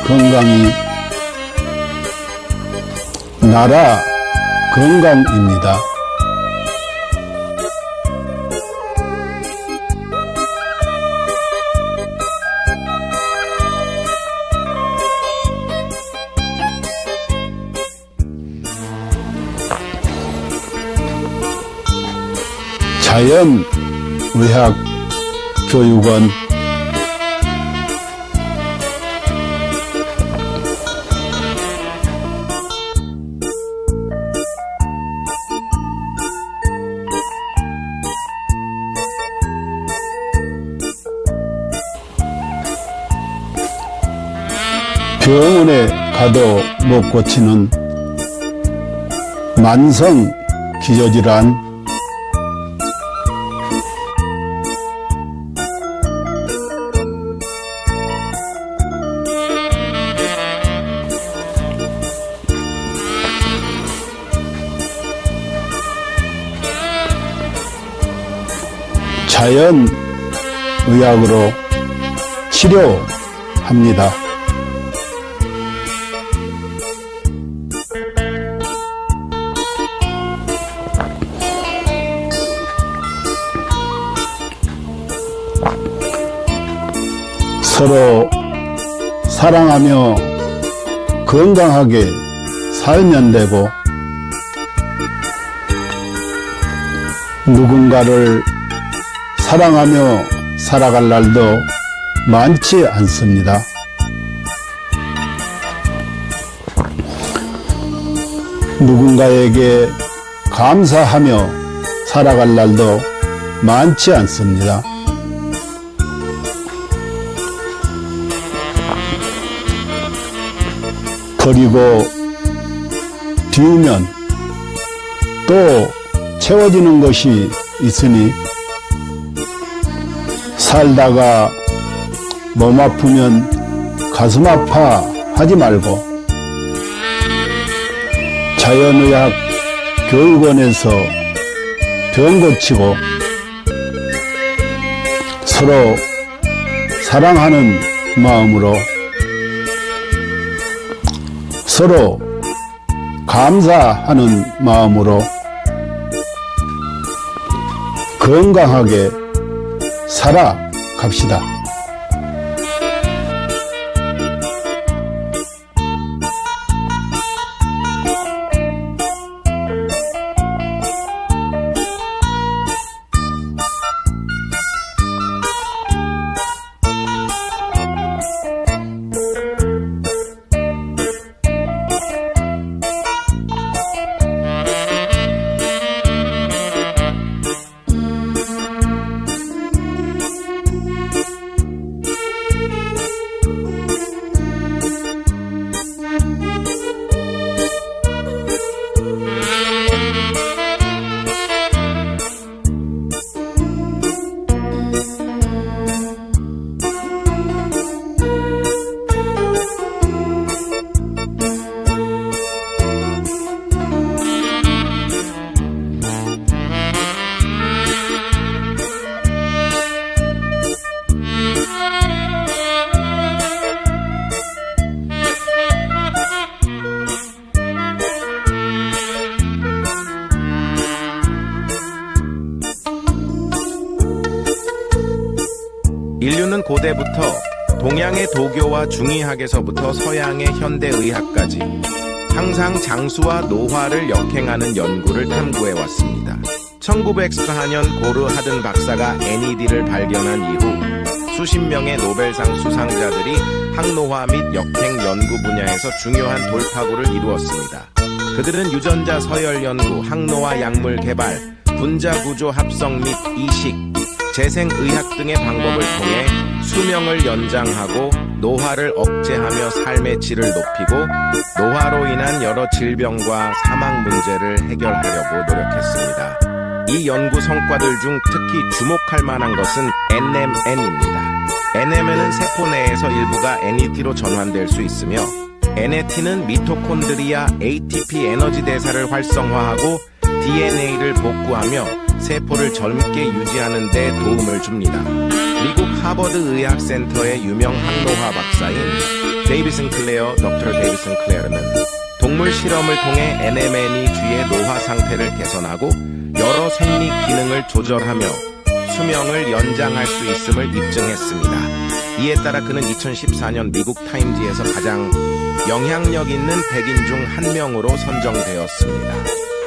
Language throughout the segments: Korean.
건강이 나라 건강입니다. 자연의학교육원 병원에 가도 못 고치는 만성 기저질환, 자연의학으로 치료합니다. 서로 사랑하며 건강하게 살면 되고, 누군가를 사랑하며 살아갈 날도 많지 않습니다. 누군가에게 감사하며 살아갈 날도 많지 않습니다. 그리고 비우면 또 채워지는 것이 있으니, 살다가 몸 아프면 가슴 아파 하지 말고 자연의학 교육원에서 병 고치고 서로 사랑하는 마음으로, 서로 감사하는 마음으로 건강하게 살아갑시다. 인류는 고대부터 동양의 도교와 중의학에서부터 서양의 현대의학까지 항상 장수와 노화를 역행하는 연구를 탐구해왔습니다. 1914년 고르 하든 박사가 NED를 발견한 이후 수십 명의 노벨상 수상자들이 항노화 및 역행 연구 분야에서 중요한 돌파구를 이루었습니다. 그들은 유전자 서열 연구, 항노화 약물 개발, 분자구조 합성 및 이식, 재생의학 등의 방법을 통해 수명을 연장하고 노화를 억제하며 삶의 질을 높이고 노화로 인한 여러 질병과 사망 문제를 해결하려고 노력했습니다. 이 연구 성과들 중 특히 주목할 만한 것은 NMN입니다. NMN은 세포 내에서 일부가 NET로 전환될 수 있으며, NAT는 미토콘드리아 ATP 에너지 대사를 활성화하고 DNA를 복구하며 세포를 젊게 유지하는 데 도움을 줍니다. 미국 하버드 의학센터의 유명 항노화 박사인 데이비 싱클레어, 덕터 데이비 싱클레어는 동물 실험을 통해 NMN이 쥐의 노화 상태를 개선하고 여러 생리 기능을 조절하며 수명을 연장할 수 있음을 입증했습니다. 이에 따라 그는 2014년 미국 타임지에서 가장 영향력 있는 100인 중 한 명으로 선정되었습니다.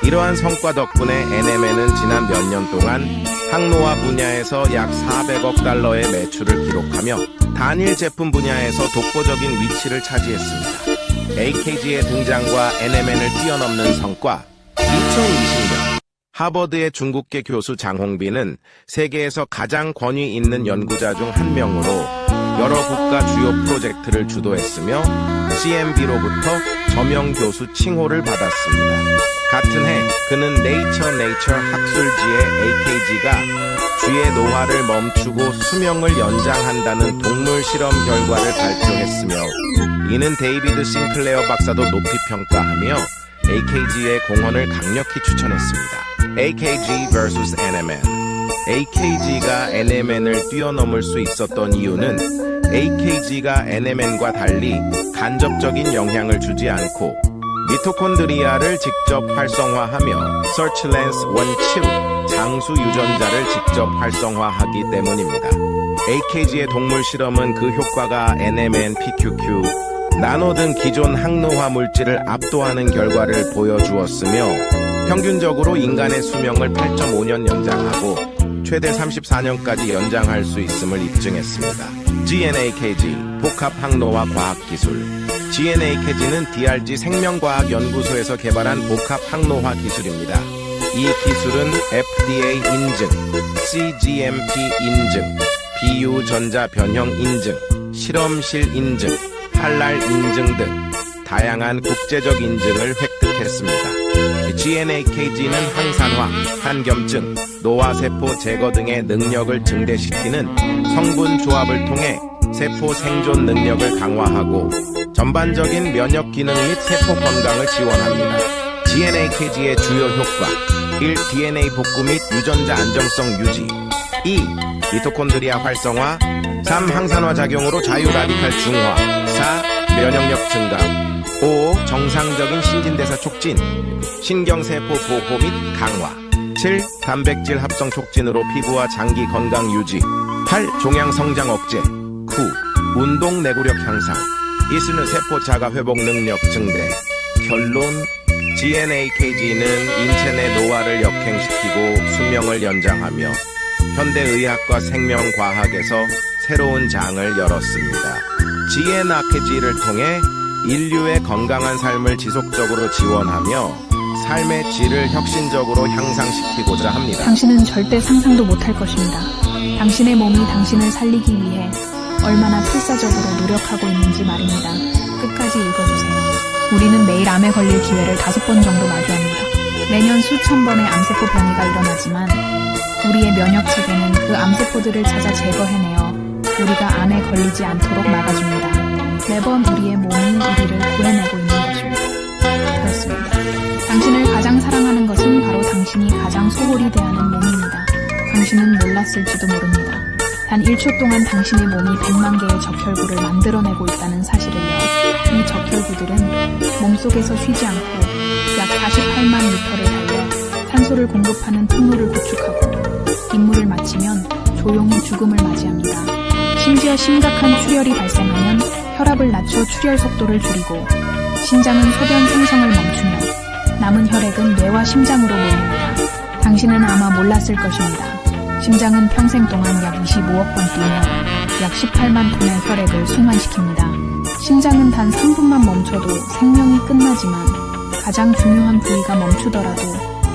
이러한 성과 덕분에 NMN은 지난 몇 년 동안 항노화 분야에서 약 400억 달러의 매출을 기록하며 단일 제품 분야에서 독보적인 위치를 차지했습니다. AKG의 등장과 NMN을 뛰어넘는 성과. 2020년 하버드의 중국계 교수 장홍빈은 세계에서 가장 권위 있는 연구자 중 한 명으로 여러 국가 주요 프로젝트를 주도했으며 CMB로부터 저명 교수 칭호를 받았습니다. 같은 해 그는 네이처 학술지에 AKG가 쥐의 노화를 멈추고 수명을 연장한다는 동물 실험 결과를 발표했으며 이는 데이비드 싱클레어 박사도 높이 평가하며 AKG의 공헌을 강력히 추천했습니다. AKG vs NMN. AKG가 NMN을 뛰어넘을 수 있었던 이유는 AKG가 NMN과 달리 간접적인 영향을 주지 않고 미토콘드리아를 직접 활성화하며 서치랜스 원치루 장수 유전자를 직접 활성화하기 때문입니다. AKG의 동물 실험은 그 효과가 NMN, PQQ, 나노 등 기존 항노화 물질을 압도하는 결과를 보여주었으며 평균적으로 인간의 수명을 8.5년 연장하고 최대 34년까지 연장할 수 있음을 입증했습니다. GNAKG, 복합 항노화 과학기술. GNAKG는 DRG 생명과학연구소에서 개발한 복합 항노화 기술입니다. 이 기술은 FDA 인증, CGMP 인증, 비유전자 변형 인증, 실험실 인증, 할랄 인증 등 다양한 국제적 인증을 획득했습니다. GNAKG는 항산화, 한겸증, 노화세포 제거 등의 능력을 증대시키는 성분 조합을 통해 세포 생존 능력을 강화하고 전반적인 면역 기능 및 세포 건강을 지원합니다. GNAKG의 주요 효과 1. DNA 복구 및 유전자 안정성 유지 2. 미토콘드리아 활성화 3. 항산화 작용으로 자유 라디칼 중화 4. 면역력 증가 5. 정상적인 신진대사 촉진 신경세포 보호 및 강화 7. 단백질 합성 촉진으로 피부와 장기 건강 유지 8. 종양 성장 억제 9. 운동 내구력 향상 이스는 세포 자가 회복 능력 증대 결론 GNAKG는 인체 내 노화를 역행시키고 수명을 연장하며 현대의학과 생명과학에서 새로운 장을 열었습니다. GNAKG를 통해 인류의 건강한 삶을 지속적으로 지원하며 삶의 질을 혁신적으로 향상시키고자 합니다. 당신은 절대 상상도 못할 것입니다. 당신의 몸이 당신을 살리기 위해 얼마나 필사적으로 노력하고 있는지 말입니다. 끝까지 읽어주세요. 우리는 매일 암에 걸릴 기회를 5번 정도 마주합니다. 매년 수천 번의 암세포 변이가 일어나지만 우리의 면역체계는 그 암세포들을 찾아 제거해내어 우리가 암에 걸리지 않도록 막아줍니다. 매번 우리의 몸이 우리를 구해내고 있는 것입니다. 그렇습니다. 당신을 가장 사랑하는 것은 바로 당신이 가장 소홀히 대하는 몸입니다. 당신은 몰랐을지도 모릅니다. 단 1초 동안 당신의 몸이 100만 개의 적혈구를 만들어내고 있다는 사실을요. 이 적혈구들은 몸속에서 쉬지 않고 약 48만 리터를 달려 산소를 공급하는 통로를 구축하고 임무를 마치면 조용히 죽음을 맞이합니다. 심지어 심각한 출혈이 발생하면 혈압을 낮춰 출혈 속도를 줄이고 심장은 소변 생성을 멈추며 남은 혈액은 뇌와 심장으로 모입니다. 당신은 아마 몰랐을 것입니다. 심장은 평생 동안 약 25억 번 뛰며 약 18만 톤의 혈액을 순환시킵니다. 심장은 단 3분만 멈춰도 생명이 끝나지만 가장 중요한 부위가 멈추더라도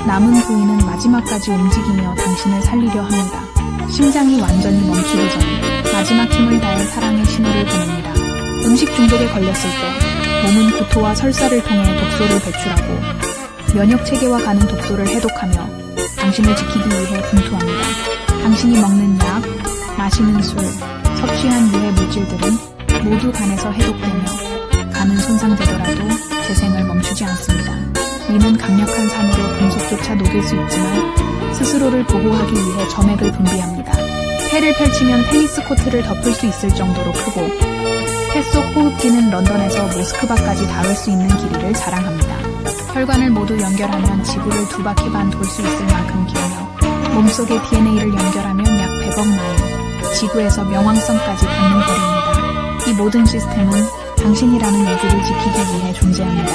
남은 부위는 마지막까지 움직이며 당신을 살리려 합니다. 심장이 완전히 멈추기 전 마지막 힘을 다해 사랑의 신호를 보냅니다. 음식 중독에 걸렸을 때 몸은 구토와 설사를 통해 독소를 배출하고 면역체계와 가는 독소를 해독하며 당신을 지키기 위해 분투합니다. 당신이 먹는 약, 마시는 술, 섭취한 유해 물질들은 모두 간에서 해독되며 간은 손상되더라도 재생을 멈추지 않습니다. 이는 강력한 산으로 금속조차 녹일 수 있지만 스스로를 보호하기 위해 점액을 분비합니다. 해를 펼치면 테니스 코트를 덮을 수 있을 정도로 크고 폐 속 호흡기는 런던에서 모스크바까지 닿을 수 있는 길이를 자랑합니다. 혈관을 모두 연결하면 지구를 2바퀴 반 돌 수 있을 만큼 길며 몸속의 DNA를 연결하면 약 100억 마일, 지구에서 명왕성까지 닿는 거리입니다. 이 모든 시스템은 당신이라는 우주를 지키기 위해 존재합니다.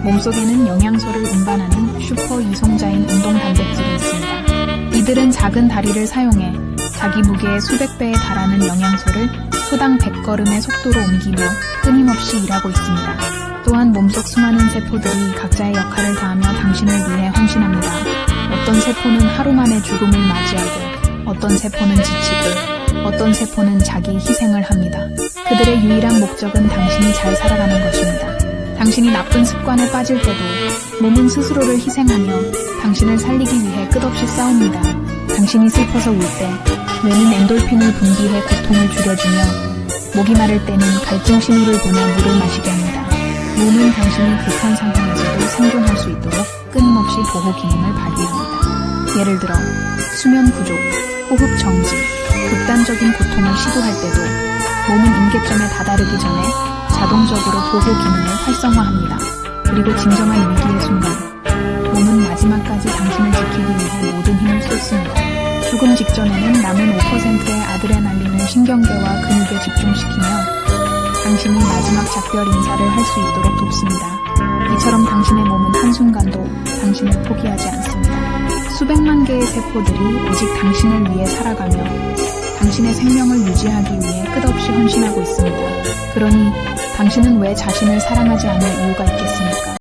몸속에는 영양소를 운반하는 슈퍼 이송자인 운동 단백질이 있습니다. 이들은 작은 다리를 사용해 자기 무게의 수백 배에 달하는 영양소를 소당 100걸음의 속도로 옮기며 끊임없이 일하고 있습니다. 또한 몸속 수많은 세포들이 각자의 역할을 다하며 당신을 위해 헌신합니다. 어떤 세포는 하루 만에 죽음을 맞이하고 어떤 세포는 지치고 어떤 세포는 자기 희생을 합니다. 그들의 유일한 목적은 당신이 잘 살아가는 것입니다. 당신이 나쁜 습관에 빠질 때도 몸은 스스로를 희생하며 당신을 살리기 위해 끝없이 싸웁니다. 당신이 슬퍼서 울 때 뇌는 엔돌핀을 분비해 고통을 줄여주며 목이 마를 때는 갈증 신호를 보내 물을 마시게 합니다. 몸은 당신이 극한 상황에서도 생존할 수 있도록 끊임없이 보호 기능을 발휘합니다. 예를 들어 수면 부족, 호흡 정지, 극단적인 고통을 시도할 때도 몸은 임계점에 다다르기 전에 자동적으로 보호 기능을 활성화합니다. 그리고 진정한 위기의 순간 몸은 마지막까지 당신을 지키기 위해 모든 힘을 쏟습니다. 죽음 직전에는 남은 5%의 아드레날린을 신경계와 근육에 집중시키며 당신이 마지막 작별 인사를 할 수 있도록 돕습니다. 이처럼 당신의 몸은 한순간도 당신을 포기하지 않습니다. 수백만 개의 세포들이 오직 당신을 위해 살아가며 당신의 생명을 유지하기 위해 끝없이 헌신하고 있습니다. 그러니 당신은 왜 자신을 사랑하지 않을 이유가 있겠습니까?